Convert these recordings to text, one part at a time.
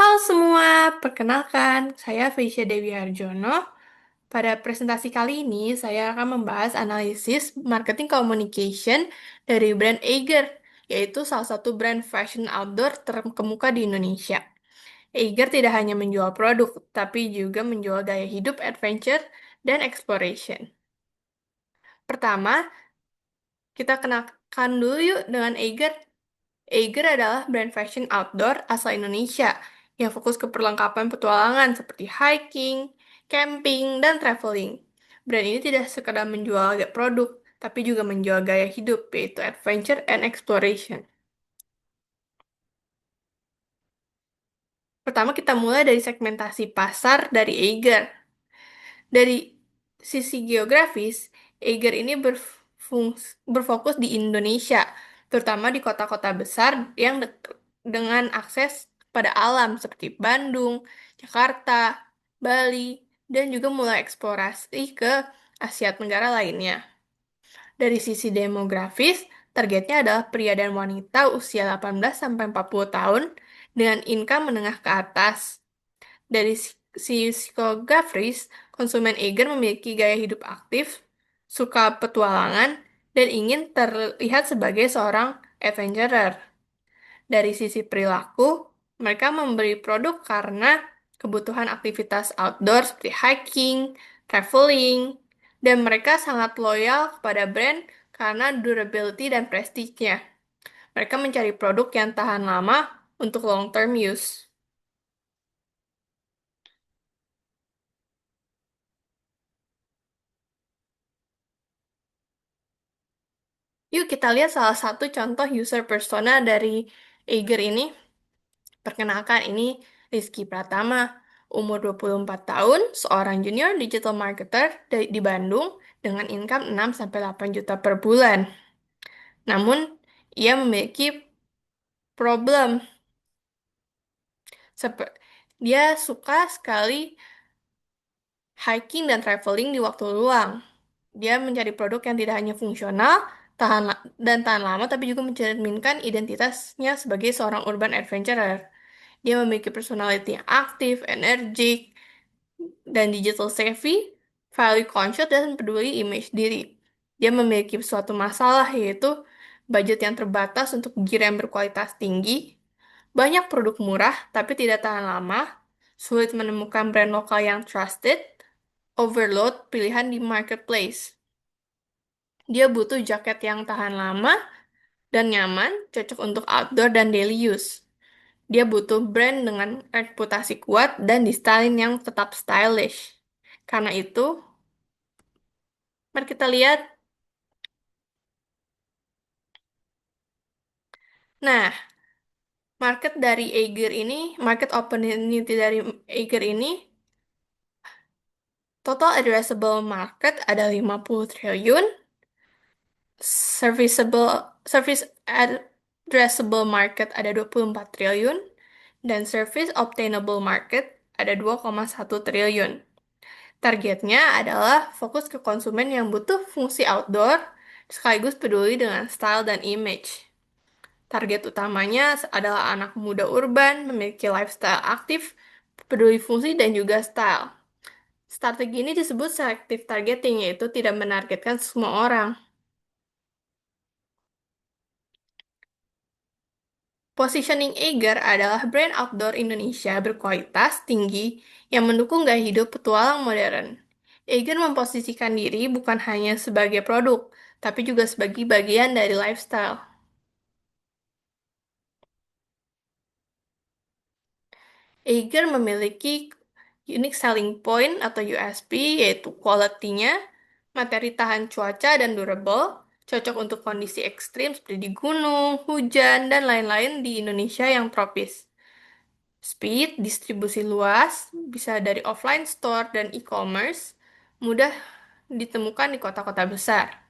Halo semua, perkenalkan, saya Felicia Dewi Harjono. Pada presentasi kali ini, saya akan membahas analisis marketing communication dari brand Eiger, yaitu salah satu brand fashion outdoor terkemuka di Indonesia. Eiger tidak hanya menjual produk, tapi juga menjual gaya hidup adventure dan exploration. Pertama, kita kenalkan dulu yuk dengan Eiger. Eiger adalah brand fashion outdoor asal Indonesia yang fokus ke perlengkapan petualangan seperti hiking, camping, dan traveling. Brand ini tidak sekadar menjual produk, tapi juga menjual gaya hidup, yaitu adventure and exploration. Pertama, kita mulai dari segmentasi pasar dari Eiger. Dari sisi geografis, Eiger ini berfokus di Indonesia, terutama di kota-kota besar yang dengan akses pada alam seperti Bandung, Jakarta, Bali, dan juga mulai eksplorasi ke Asia Tenggara lainnya. Dari sisi demografis, targetnya adalah pria dan wanita usia 18 sampai 40 tahun dengan income menengah ke atas. Dari sisi psikografis, konsumen eager memiliki gaya hidup aktif, suka petualangan, dan ingin terlihat sebagai seorang adventurer. Dari sisi perilaku, mereka memberi produk karena kebutuhan aktivitas outdoor seperti hiking, traveling, dan mereka sangat loyal kepada brand karena durability dan prestige-nya. Mereka mencari produk yang tahan lama untuk long-term use. Yuk kita lihat salah satu contoh user persona dari Eiger ini. Perkenalkan, ini Rizky Pratama, umur 24 tahun, seorang junior digital marketer di Bandung dengan income 6-8 juta per bulan. Namun, ia memiliki problem. Dia suka sekali hiking dan traveling di waktu luang. Dia mencari produk yang tidak hanya fungsional, dan tahan lama, tapi juga mencerminkan identitasnya sebagai seorang urban adventurer. Dia memiliki personality yang aktif, energik, dan digital savvy, value conscious, dan peduli image diri. Dia memiliki suatu masalah, yaitu budget yang terbatas untuk gear yang berkualitas tinggi, banyak produk murah tapi tidak tahan lama, sulit menemukan brand lokal yang trusted, overload pilihan di marketplace. Dia butuh jaket yang tahan lama dan nyaman, cocok untuk outdoor dan daily use. Dia butuh brand dengan reputasi kuat dan desain yang tetap stylish. Karena itu, mari kita lihat. Nah, market opportunity dari Eiger ini, total addressable market ada 50 triliun, service addressable market ada 24 triliun, dan service obtainable market ada 2,1 triliun. Targetnya adalah fokus ke konsumen yang butuh fungsi outdoor, sekaligus peduli dengan style dan image. Target utamanya adalah anak muda urban, memiliki lifestyle aktif, peduli fungsi, dan juga style. Strategi ini disebut selective targeting, yaitu tidak menargetkan semua orang. Positioning Eiger adalah brand outdoor Indonesia berkualitas tinggi yang mendukung gaya hidup petualang modern. Eiger memposisikan diri bukan hanya sebagai produk, tapi juga sebagai bagian dari lifestyle. Eiger memiliki unique selling point atau USP, yaitu quality-nya, materi tahan cuaca dan durable, cocok untuk kondisi ekstrim seperti di gunung, hujan, dan lain-lain di Indonesia yang tropis. Speed, distribusi luas, bisa dari offline store dan e-commerce, mudah ditemukan di kota-kota besar.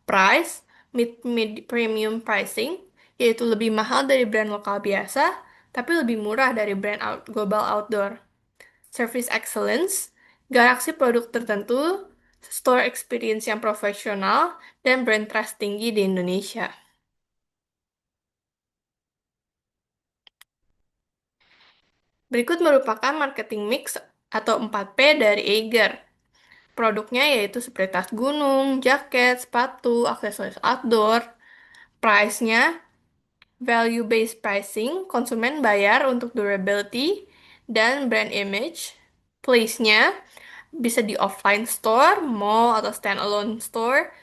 Price, mid premium pricing, yaitu lebih mahal dari brand lokal biasa, tapi lebih murah dari global outdoor. Service excellence, galaksi produk tertentu, store experience yang profesional, dan brand trust tinggi di Indonesia. Berikut merupakan marketing mix atau 4P dari Eiger. Produknya yaitu seperti tas gunung, jaket, sepatu, aksesoris outdoor. Price-nya value-based pricing, konsumen bayar untuk durability dan brand image. Place-nya bisa di offline store, mall atau standalone store,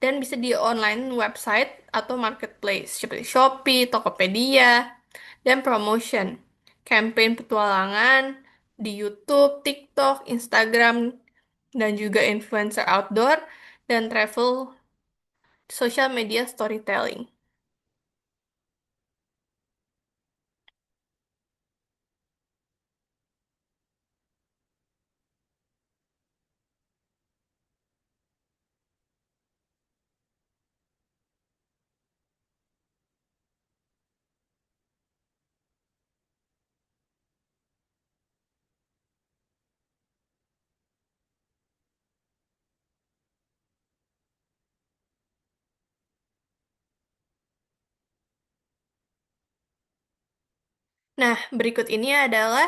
dan bisa di online website atau marketplace seperti Shopee, Tokopedia, dan promotion. Campaign petualangan di YouTube, TikTok, Instagram, dan juga influencer outdoor dan travel social media storytelling. Nah, berikut ini adalah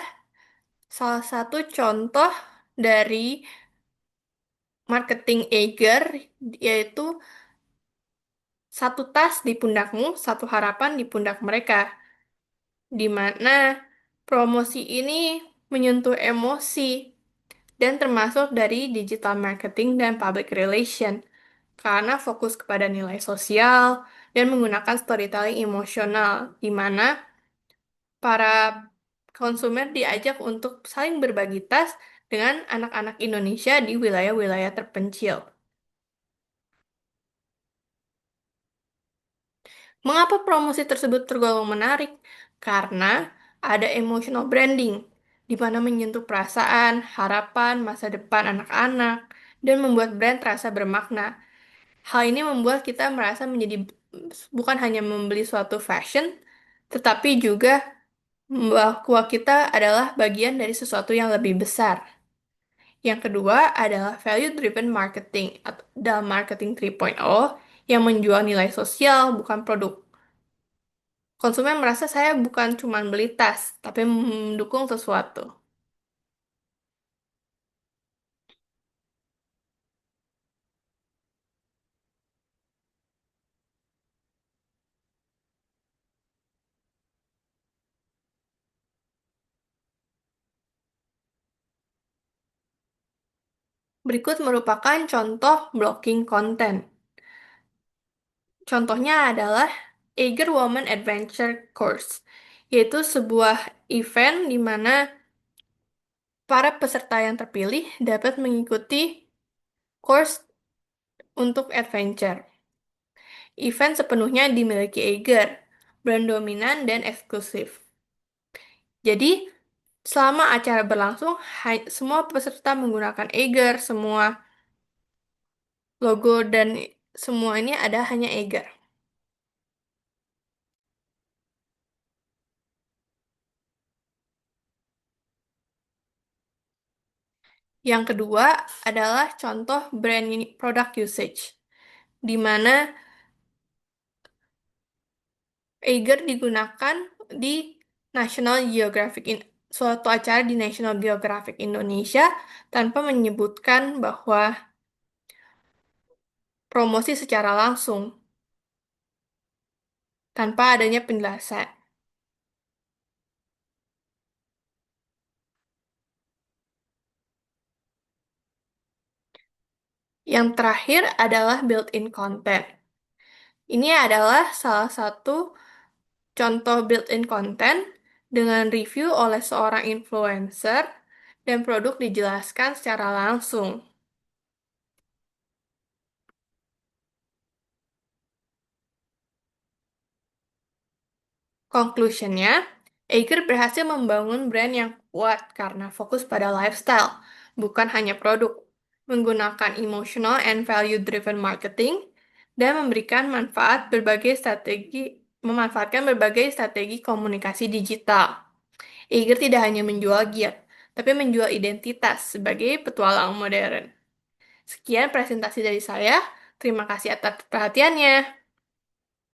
salah satu contoh dari marketing Eiger, yaitu satu tas di pundakmu, satu harapan di pundak mereka, di mana promosi ini menyentuh emosi dan termasuk dari digital marketing dan public relation, karena fokus kepada nilai sosial dan menggunakan storytelling emosional, di mana para konsumen diajak untuk saling berbagi tas dengan anak-anak Indonesia di wilayah-wilayah terpencil. Mengapa promosi tersebut tergolong menarik? Karena ada emotional branding, di mana menyentuh perasaan, harapan, masa depan anak-anak, dan membuat brand terasa bermakna. Hal ini membuat kita merasa menjadi bukan hanya membeli suatu fashion, tetapi juga bahwa kita adalah bagian dari sesuatu yang lebih besar. Yang kedua adalah value-driven marketing atau dalam marketing 3.0 yang menjual nilai sosial bukan produk. Konsumen merasa saya bukan cuma beli tas, tapi mendukung sesuatu. Berikut merupakan contoh blocking konten. Contohnya adalah Eiger Woman Adventure Course, yaitu sebuah event di mana para peserta yang terpilih dapat mengikuti course untuk adventure. Event sepenuhnya dimiliki Eiger, brand dominan dan eksklusif. Jadi, selama acara berlangsung, semua peserta menggunakan Eiger, semua logo dan semua ini ada hanya Eiger. Yang kedua adalah contoh product usage, di mana Eiger digunakan di National Geographic suatu acara di National Geographic Indonesia tanpa menyebutkan bahwa promosi secara langsung, tanpa adanya penjelasan. Yang terakhir adalah built-in content. Ini adalah salah satu contoh built-in content dengan review oleh seorang influencer dan produk dijelaskan secara langsung. Conclusionnya, Eiger berhasil membangun brand yang kuat karena fokus pada lifestyle, bukan hanya produk, menggunakan emotional and value-driven marketing, dan memanfaatkan berbagai strategi komunikasi digital. Eiger tidak hanya menjual gear, tapi menjual identitas sebagai petualang modern. Sekian presentasi dari saya. Terima kasih atas perhatiannya.